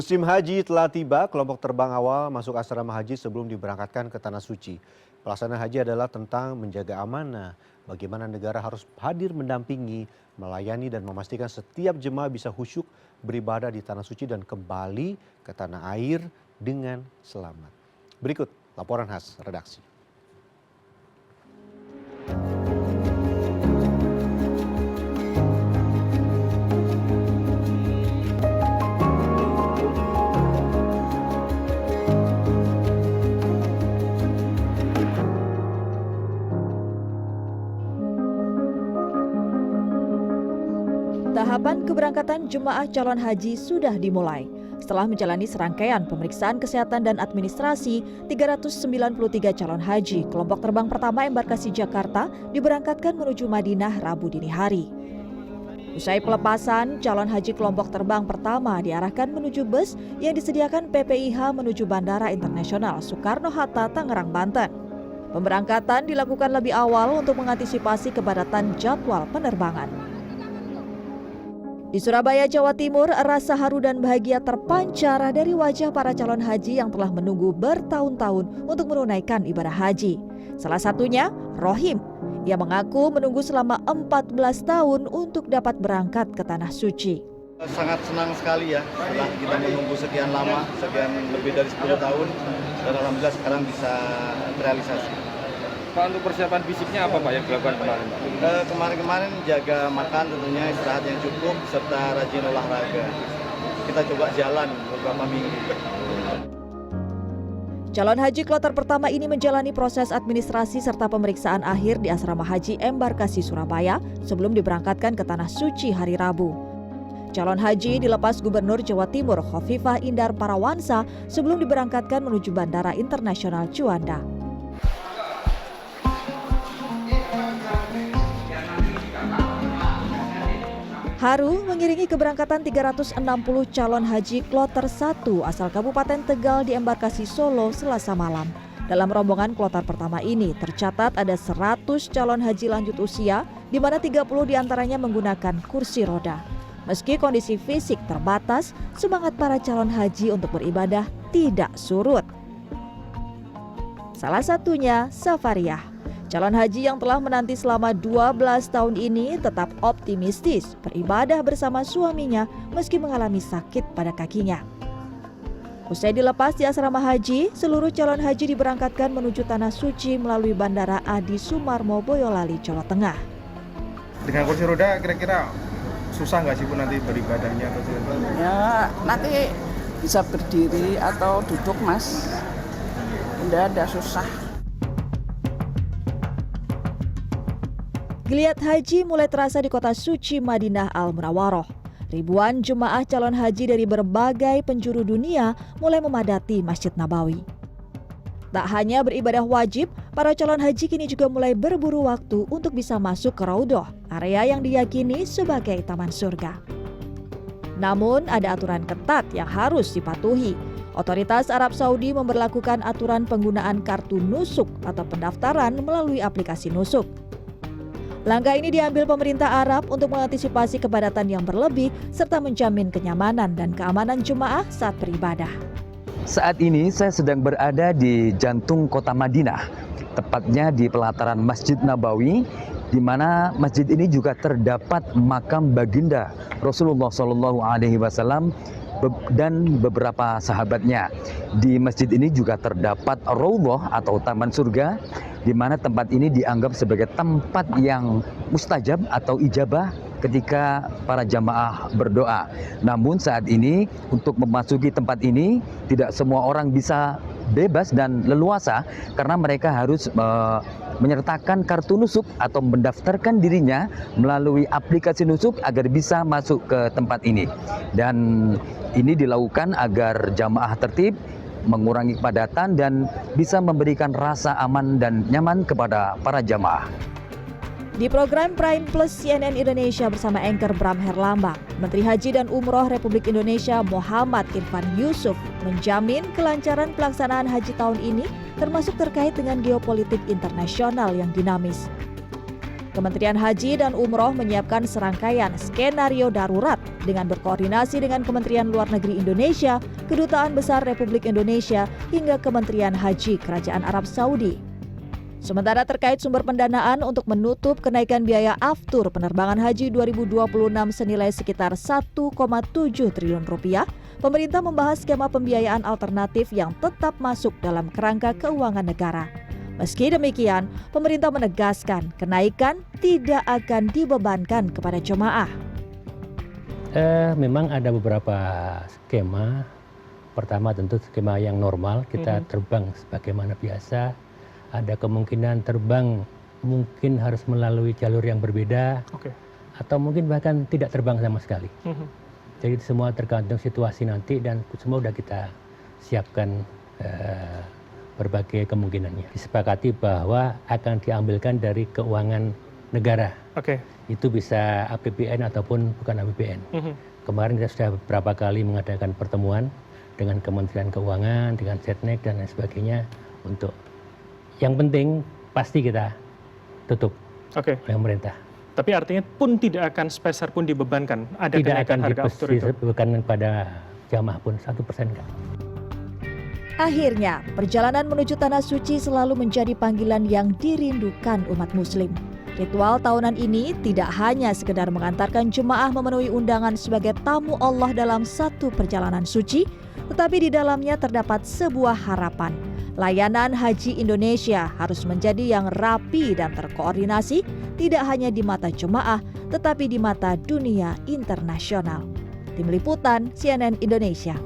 Musim haji telah tiba, kelompok terbang awal masuk asrama haji sebelum diberangkatkan ke Tanah Suci. Pelaksanaan haji adalah tentang menjaga amanah, bagaimana negara harus hadir mendampingi, melayani dan memastikan setiap jemaah bisa khusyuk beribadah di Tanah Suci dan kembali ke tanah air dengan selamat. Berikut laporan khas redaksi. Tahapan keberangkatan jemaah calon haji sudah dimulai. Setelah menjalani serangkaian pemeriksaan kesehatan dan administrasi, 393 calon haji kelompok terbang pertama embarkasi Jakarta diberangkatkan menuju Madinah Rabu dini hari. Usai pelepasan, calon haji kelompok terbang pertama diarahkan menuju bus yang disediakan PPIH menuju Bandara Internasional Soekarno-Hatta, Tangerang, Banten. Pemberangkatan dilakukan lebih awal untuk mengantisipasi kepadatan jadwal penerbangan. Di Surabaya, Jawa Timur, rasa haru dan bahagia terpancar dari wajah para calon haji yang telah menunggu bertahun-tahun untuk menunaikan ibadah haji. Salah satunya, Rohim. Ia mengaku menunggu selama 14 tahun untuk dapat berangkat ke Tanah Suci. Sangat senang sekali ya, setelah kita menunggu sekian lama, sekian lebih dari 10 tahun, dan alhamdulillah sekarang bisa terrealisasi. Pak, untuk persiapan fisiknya apa Pak yang dilakukan kemarin? Kemarin jaga makan tentunya, istirahat yang cukup, serta rajin olahraga. Kita coba jalan beberapa minggu. Calon haji kloter pertama ini menjalani proses administrasi serta pemeriksaan akhir di Asrama Haji Embarkasi Surabaya sebelum diberangkatkan ke Tanah Suci hari Rabu. Calon haji dilepas Gubernur Jawa Timur Khofifah Indar Parawansa sebelum diberangkatkan menuju Bandara Internasional Juanda. Haru mengiringi keberangkatan 360 calon haji kloter 1 asal Kabupaten Tegal di Embarkasi Solo Selasa malam. Dalam rombongan kloter pertama ini tercatat ada 100 calon haji lanjut usia, di mana 30 diantaranya menggunakan kursi roda. Meski kondisi fisik terbatas, semangat para calon haji untuk beribadah tidak surut. Salah satunya Safariah. Calon haji yang telah menanti selama 12 tahun ini tetap optimistis beribadah bersama suaminya meski mengalami sakit pada kakinya. Usai dilepas di asrama haji, seluruh calon haji diberangkatkan menuju Tanah Suci melalui Bandara Adi Sumarmo, Boyolali, Jawa Tengah. Dengan kursi roda kira-kira susah nggak sih Bu nanti beribadahnya? Ya, nanti bisa berdiri atau duduk Mas. Tidak ada susah. Geliat haji mulai terasa di kota suci Madinah Al-Munawwaroh. Ribuan jemaah calon haji dari berbagai penjuru dunia mulai memadati Masjid Nabawi. Tak hanya beribadah wajib, para calon haji kini juga mulai berburu waktu untuk bisa masuk ke Raudhah, area yang diyakini sebagai taman surga. Namun ada aturan ketat yang harus dipatuhi. Otoritas Arab Saudi memberlakukan aturan penggunaan kartu nusuk atau pendaftaran melalui aplikasi nusuk. Langkah ini diambil pemerintah Arab untuk mengantisipasi kepadatan yang berlebih serta menjamin kenyamanan dan keamanan jemaah saat beribadah. Saat ini saya sedang berada di jantung kota Madinah, tepatnya di pelataran Masjid Nabawi, di mana masjid ini juga terdapat makam baginda Rasulullah SAW dan beberapa sahabatnya. Di masjid ini juga terdapat Raudhah atau taman surga, di mana tempat ini dianggap sebagai tempat yang mustajab atau ijabah ketika para jamaah berdoa. Namun saat ini untuk memasuki tempat ini tidak semua orang bisa bebas dan leluasa karena mereka harus menyertakan kartu nusuk atau mendaftarkan dirinya melalui aplikasi nusuk agar bisa masuk ke tempat ini. Dan ini dilakukan agar jamaah tertib, mengurangi kepadatan dan bisa memberikan rasa aman dan nyaman kepada para jamaah. Di program Prime Plus CNN Indonesia bersama anchor Bram Herlambang, Menteri Haji dan Umroh Republik Indonesia Muhammad Irfan Yusuf menjamin kelancaran pelaksanaan haji tahun ini termasuk terkait dengan geopolitik internasional yang dinamis. Kementerian Haji dan Umroh menyiapkan serangkaian skenario darurat dengan berkoordinasi dengan Kementerian Luar Negeri Indonesia, Kedutaan Besar Republik Indonesia, hingga Kementerian Haji Kerajaan Arab Saudi. Sementara terkait sumber pendanaan untuk menutup kenaikan biaya aftur penerbangan haji 2026 senilai sekitar 1,7 triliun rupiah, pemerintah membahas skema pembiayaan alternatif yang tetap masuk dalam kerangka keuangan negara. Meski demikian, pemerintah menegaskan kenaikan tidak akan dibebankan kepada jemaah. Memang ada beberapa skema. Pertama tentu skema yang normal, kita terbang sebagaimana biasa. Ada kemungkinan terbang mungkin harus melalui jalur yang berbeda, atau mungkin bahkan tidak terbang sama sekali. Jadi semua tergantung situasi nanti dan semua sudah kita siapkan berbagai kemungkinannya. Disepakati bahwa akan diambilkan dari keuangan negara. Itu bisa APBN ataupun bukan APBN. Kemarin kita sudah beberapa kali mengadakan pertemuan dengan Kementerian Keuangan, dengan Setnek dan lain sebagainya untuk yang penting pasti kita tutup oleh pemerintah. Tapi artinya pun tidak akan sepeser pun dibebankan, ada kenaikan harga aftur itu? Tidak akan pada jamaah pun 1% enggak. Akhirnya, perjalanan menuju Tanah Suci selalu menjadi panggilan yang dirindukan umat muslim. Ritual tahunan ini tidak hanya sekedar mengantarkan jemaah memenuhi undangan sebagai tamu Allah dalam satu perjalanan suci, tetapi di dalamnya terdapat sebuah harapan. Layanan haji Indonesia harus menjadi yang rapi dan terkoordinasi, tidak hanya di mata jemaah, tetapi di mata dunia internasional. Tim Liputan CNN Indonesia.